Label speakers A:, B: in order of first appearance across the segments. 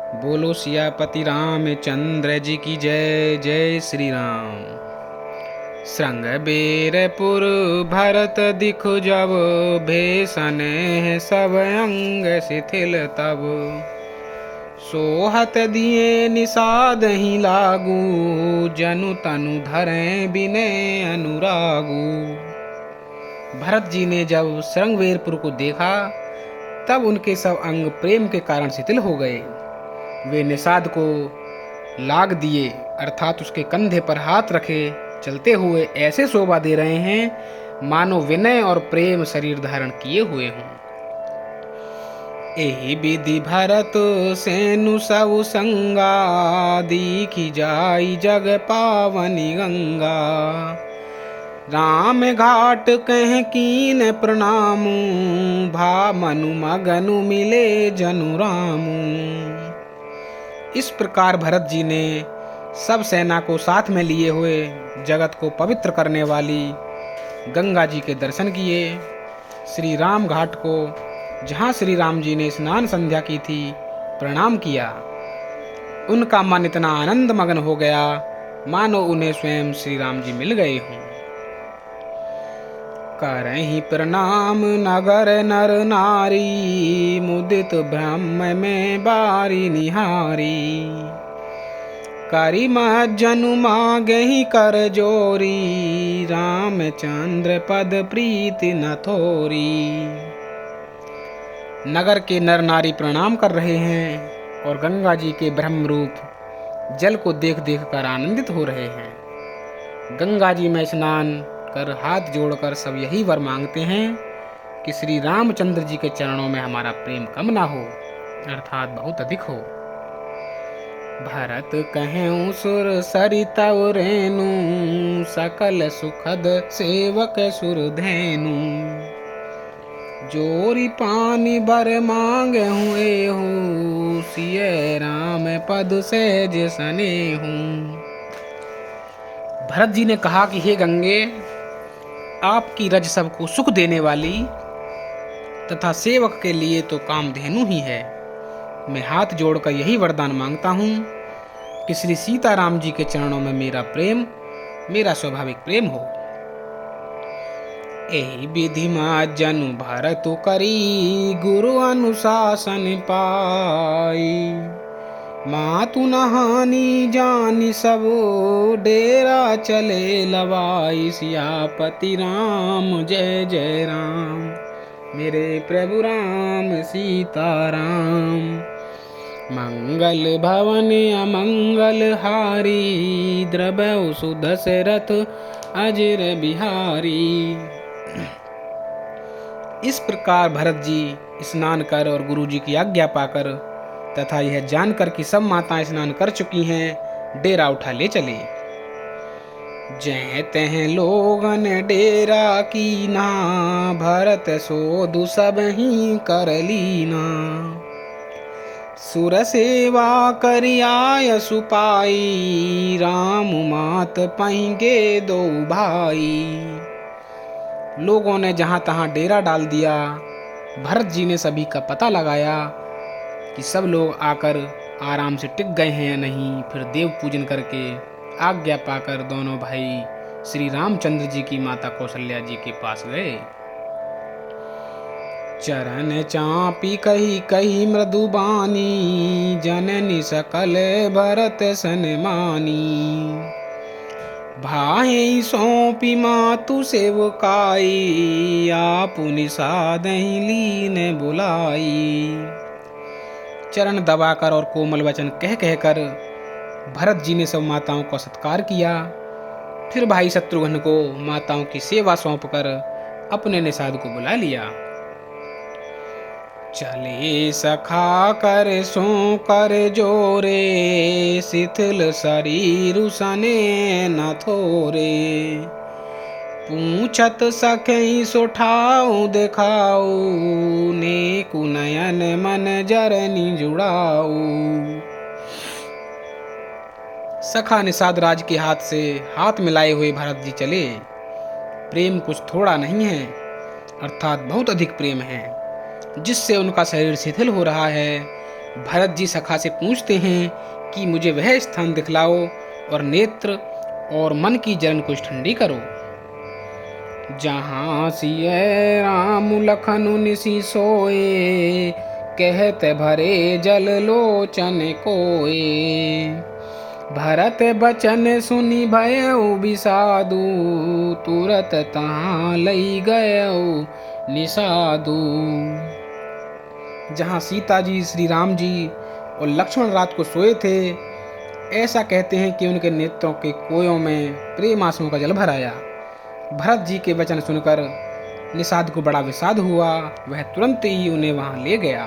A: बोलो सियापति रामचंद्र जी की जय। जय श्री राम। श्रृंग बेरपुर भरत दिखु जब, भेषण सब अंग शिथिल तब। सोहत दिए निषाद ही लागू, जनु तनु धरें बिनय अनुरागू। भरत जी ने जब श्रृंगवेरपुर को देखा तब उनके सब अंग प्रेम के कारण शिथिल हो गए। वे निषाद को लाग दिए, अर्थात उसके कंधे पर हाथ रखे चलते हुए ऐसे शोभा दे रहे हैं मानो विनय और प्रेम शरीर धारण किए हुए हों। एहि विधि भरत सेनु सब संगा, दीखी जाई जग पावनी गंगा। राम घाट कह कीन प्रणामु, भा मनु मगनु मिले जनु रामू। इस प्रकार भरत जी ने सब सेना को साथ में लिए हुए जगत को पवित्र करने वाली गंगा जी के दर्शन किए। श्री राम घाट को, जहाँ श्री राम जी ने स्नान संध्या की थी, प्रणाम किया। उनका मन इतना आनंद मगन हो गया मानो उन्हें स्वयं श्री राम जी मिल गए हों। करहि प्रणाम नगर नर नारी, मुदित ब्रह्म में बारी निहारी। करि महजनु मागहि कर जोरी, रामचंद्र पद प्रीति न थोरी। नगर के नर नारी प्रणाम कर रहे हैं और गंगा जी के ब्रह्म रूप जल को देख देख कर आनंदित हो रहे हैं। गंगा जी में स्नान कर हाथ जोड़कर सब यही वर मांगते हैं कि श्री रामचंद्र जी के चरणों में हमारा प्रेम कम ना हो, अर्थात बहुत अधिक हो। भरत कहें सुर सरिता रेणु, सकल सुखद सेवक सुरधेनु। जोरी पानी बर मांगे हुए हूँ, सिय राम पद सहज सने हूँ। भरत जी ने कहा कि हे गंगे, आपकी रज सबको सुख देने वाली तथा सेवक के लिए तो कामधेनु ही है। मैं हाथ जोड़कर यही वरदान मांगता हूँ कि श्री सीताराम जी के चरणों में मेरा प्रेम, मेरा स्वाभाविक प्रेम हो। एहि विधि जनु भरतु करी, गुरु अनुशासन पाई। मातु नहानी जानी सब, डेरा चले लवाई। सियापति राम जय जय राम, मेरे प्रभु राम सीताराम। मंगल भवन अमंगल हारी, द्रवहु सुदशरथ अजर बिहारी। इस प्रकार भरत जी स्नान कर और गुरु जी की आज्ञा पाकर तथा यह जानकर कि सब माताएं स्नान कर चुकी हैं, डेरा उठा ले चले। जह तह लोगन डेरा कीना, भरत सोधु सब ही कर लीना। सुर सेवा करि आय सुपाई, राम मात पहिगे दो भाई। लोगों ने जहां तहां डेरा डाल दिया। भरत जी ने सभी का पता लगाया कि सब लोग आकर आराम से टिक गए हैं या नहीं। फिर देव पूजन करके आज्ञा पाकर दोनों भाई श्री रामचंद्र जी की माता कौशल्या जी के पास गए। चरण चापी कही कही मृदुबानी, जननी सकल भरत सनमानी। भाई सौंपी मातु सेवकाई, आपु निषाद ही लीन बुलाई। चरण दबाकर और कोमल वचन कह कहकर भरत जी ने सब माताओं का सत्कार किया। फिर भाई शत्रुघ्न को माताओं की सेवा सौंपकर अपने निषाद को बुला लिया। चले सखा कर सो कर जोरे, शिथिल शरीर सने न थोरे। पूछत सखई सुठाऊ दिखाऊ, नेकु नयन मन जरनी जुड़ाऊ। सखा निषाद राज के हाथ से हाथ मिलाए हुए भरत जी चले। प्रेम कुछ थोड़ा नहीं है, अर्थात बहुत अधिक प्रेम है, जिससे उनका शरीर शिथिल हो रहा है भरत जी सखा से पूछते हैं कि मुझे वह स्थान दिखलाओ और नेत्र और मन की जलन कुछ ठंडी करो, जहाँ सिय राम लखन निसि सोए, कहत भरे जल लोचन कोए। भरत बचन सुनि भयउ बिसादु, तुरत तहाँ लई गयउ निषादु। जहाँ सीता जी, श्री राम जी और लक्ष्मण रात को सोए थे, ऐसा कहते हैं कि उनके नेत्रों के कोयों में प्रेम आंसुओं का जल भर आया। भरत जी के वचन सुनकर निषाद को बड़ा विषाद हुआ, वह तुरंत ही उन्हें वहां ले गया।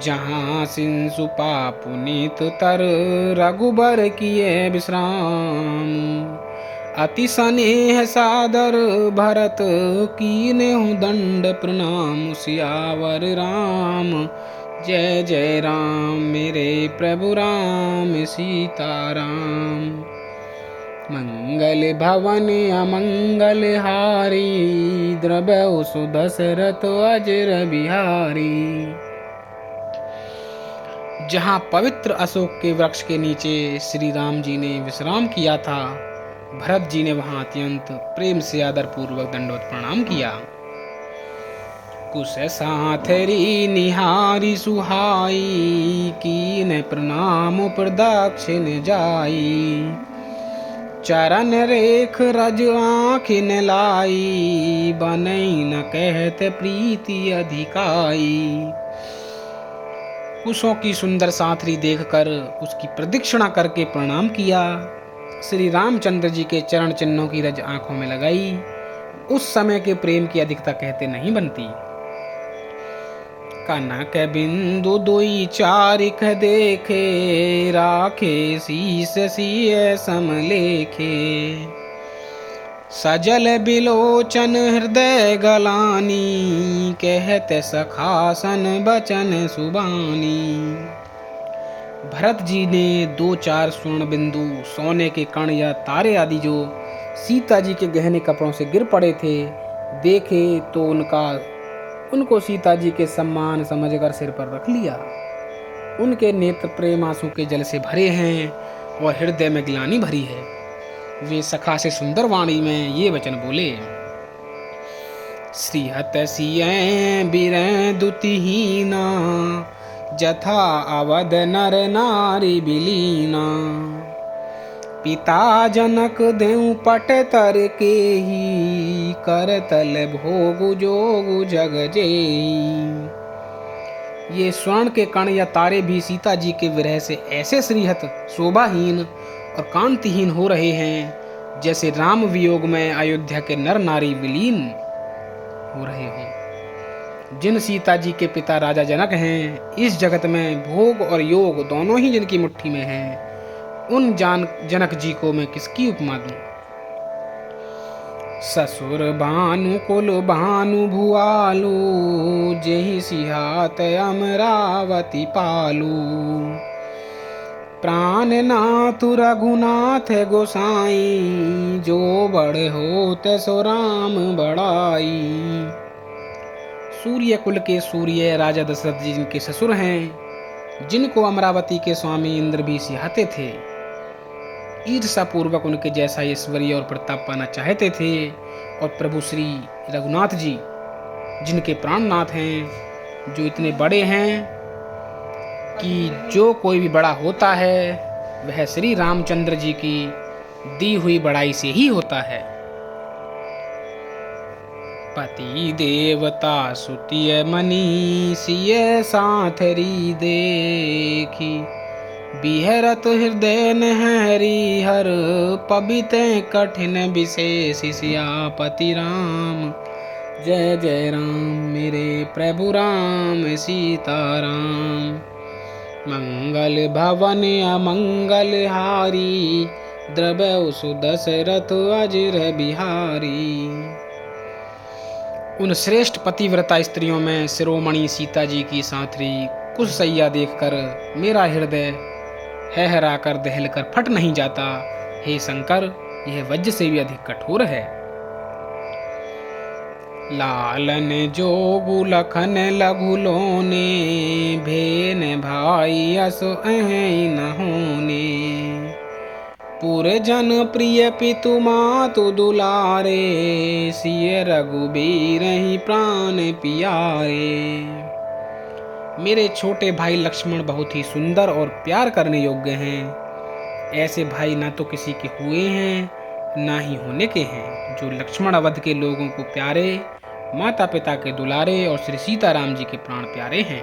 A: जहाँ सिंसु पुनीत तर, रघुबर किए विश्राम, अति स्नेह सादर भरत कीन्हु दंड प्रणाम। सियावर राम जय जय राम, मेरे प्रभु राम सीताराम। मंगल भवन अमंगल हारी, द्रव्यउ सुदशरथ अजर बिहारी। जहाँ पवित्र अशोक के वृक्ष के नीचे श्री राम जी ने विश्राम किया था, भरत जी ने वहां अत्यंत प्रेम से आदर पूर्वक दंडवत प्रणाम किया। कुश साथरी निहारी सुहाई, कीन प्रणाम प्रदक्षिण जाई। चरण रेख रज आँखिन लाई, बनई न कहत प्रीति अधिकाई। कुशों की सुंदर साथरी देखकर उसकी प्रदक्षिणा करके प्रणाम किया। श्री रामचंद्र जी के चरण चिन्हों की रज आंखों में लगाई। उस समय के प्रेम की अधिकता कहते नहीं बनती। कनक बिंदु दुई चारिख देखे, राखे शीस सिय समलेखे। सजल बिलोचन हृदय गलानी, कहत सखासन बचन सुबानी। भरत जी ने 2-4 स्वर्ण बिंदु, सोने के कण या तारे आदि जो सीता जी के गहने कपड़ों से गिर पड़े थे, देखे तो उनको सीता जी के सम्मान समझकर सिर पर रख लिया। उनके नेत्र प्रेम आंसू के जल से भरे हैं और हृदय में ग्लानि भरी है। वे सखा से सुंदर वाणी में ये वचन बोले, श्रीहत सिय बिरह दुतिहीना, जथा अवध नर नारी बिलीना। पिता जनक देउ पट तर के ही, करतल भोग जोग जग जेई। ये स्वर्ण के कण या तारे भी सीता जी के विरह से ऐसे श्रीहत, शोभाहीन और कांतिहीन हो रहे हैं, जैसे राम वियोग में अयोध्या के नर नारी विलीन हो रहे हों। जिन सीता जी के पिता राजा जनक हैं, इस जगत में भोग और योग दोनों ही जिनकी मुट्ठी में हैं, उन जनक जी को मैं किसकी उपमा दूं। ससुर भानु कुल भानु भुआलू, जेहि सिहात अमरावती पालू। प्राणनाथ रघुनाथ गोसाई, जो बड़े होत सो राम बड़ाई। सूर्य कुल के सूर्य राजा दशरथ जी जिनके ससुर हैं, जिनको अमरावती के स्वामी इंद्र भी सिहाते थे, ईर्षा पूर्वक उनके जैसा ऐश्वर्य और प्रताप पाना चाहते थे। और प्रभु श्री रघुनाथ जी जिनके प्राणनाथ हैं, जो इतने बड़े हैं कि जो कोई भी बड़ा होता है वह श्री रामचंद्र जी की दी हुई बड़ाई से ही होता है। पति देवता सुतिय मनी, सिय साथरी देखी। बिहरत हृदय नहरी हर, पबित कठिन विशेष। सियापति राम जय जय राम, मेरे प्रभु राम सीताराम। मंगल भवन अमंगल हारी, द्रव्य सुदशरथ अजर बिहारी। उन श्रेष्ठ पतिव्रता स्त्रियों में शिरोमणि सीता जी की साथरी कुशसैया देखकर मेरा हृदय हैहरा कर दहल कर फट नहीं जाता। हे शंकर, यह वज्र से भी अधिक कठोर है। लालन जोगु लखन लघु लोने, भेन भाई असो अहि न होने। पुर जन प्रिय पितु मातु दुलारे, सिय रघुबीर ही प्राण पियारे। मेरे छोटे भाई लक्ष्मण बहुत ही सुंदर और प्यार करने योग्य हैं। ऐसे भाई ना तो किसी के हुए हैं ना ही होने के हैं, जो लक्ष्मण अवध के लोगों को प्यारे, माता पिता के दुलारे और श्री सीताराम जी के प्राण प्यारे हैं।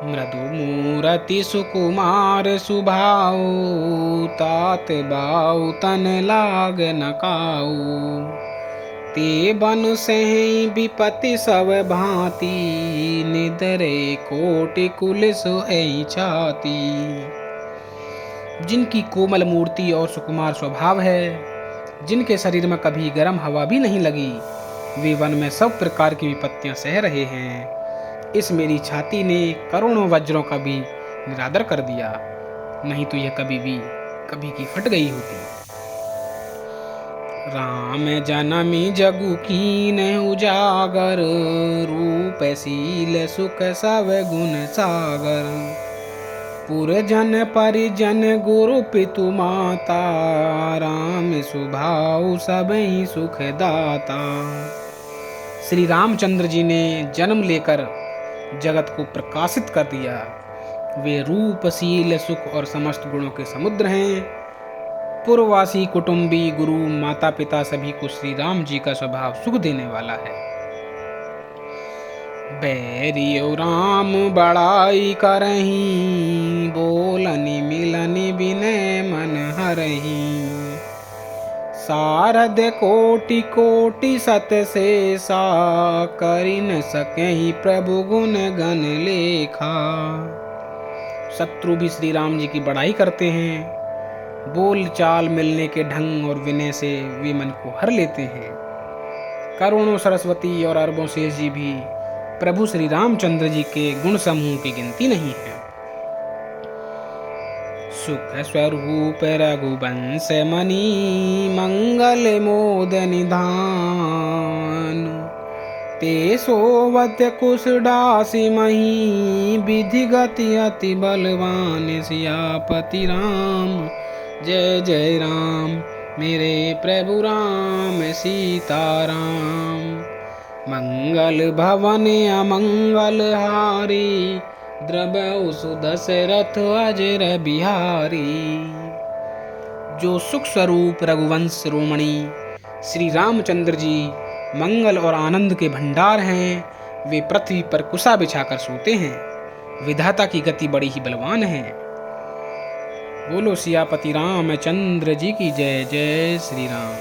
A: मृदु मूरति सुकुमार सुभाऊ, तात बाऊ तन लाग न काऊ। ते बन सही विपति सब भांति, निदरे कोटि कुल सोई छाती। जिनकी कोमल मूर्ति और सुकुमार स्वभाव है, जिनके शरीर में कभी गर्म हवा भी नहीं लगी, वे वन में सब प्रकार की विपत्तियां सह रहे हैं। इस मेरी छाती ने करोड़ों वज्रों का भी निरादर कर दिया, नहीं तो यह कभी की फट गई होती। राम जनमी जगु कीन उजागर, रूप शील सुख सब गुण सागर। पुरजन परिजन गुरु पितु माता, राम सुभाऊ सब ही सुख दाता। श्री रामचंद्र जी ने जन्म लेकर जगत को प्रकाशित कर दिया। वे रूपशील सुख और समस्त गुणों के समुद्र हैं। पूर्ववासी कुटुंबी गुरु माता पिता सभी को श्री राम जी का स्वभाव सुख देने वाला है। बैरियो राम बड़ाई करही, बोलनि मिलनि विनय मन हरही। सारद कोटि कोटि सत शेषा, करि न सकहि प्रभु गुण गण लेखा। शत्रु भी श्री राम जी की बड़ाई करते हैं। बोल चाल मिलने के ढंग और विनय से वे मन को हर लेते हैं। करोड़ों सरस्वती और अरबों शेष जी भी प्रभु श्री रामचंद्र जी के गुण समूह की गिनती नहीं है। सुख स्वरूप रघुवंश मणि, मंगल मोद निधान। ते सोवत कुश दासी मही, विधि गति अति बलवान। सियापति राम जय जय राम, मेरे प्रभु राम सीताराम। मंगल भवन अमंगल हारी, द्रवहु सुदशरथ अजर बिहारी। जो सुख स्वरूप रघुवंश शिरोमणि श्री रामचंद्र जी मंगल और आनंद के भंडार हैं, वे पृथ्वी पर कुशा बिछाकर सोते हैं। विधाता की गति बड़ी ही बलवान है। बोलो सियापति रामचंद्र जी की जय। जय श्री राम।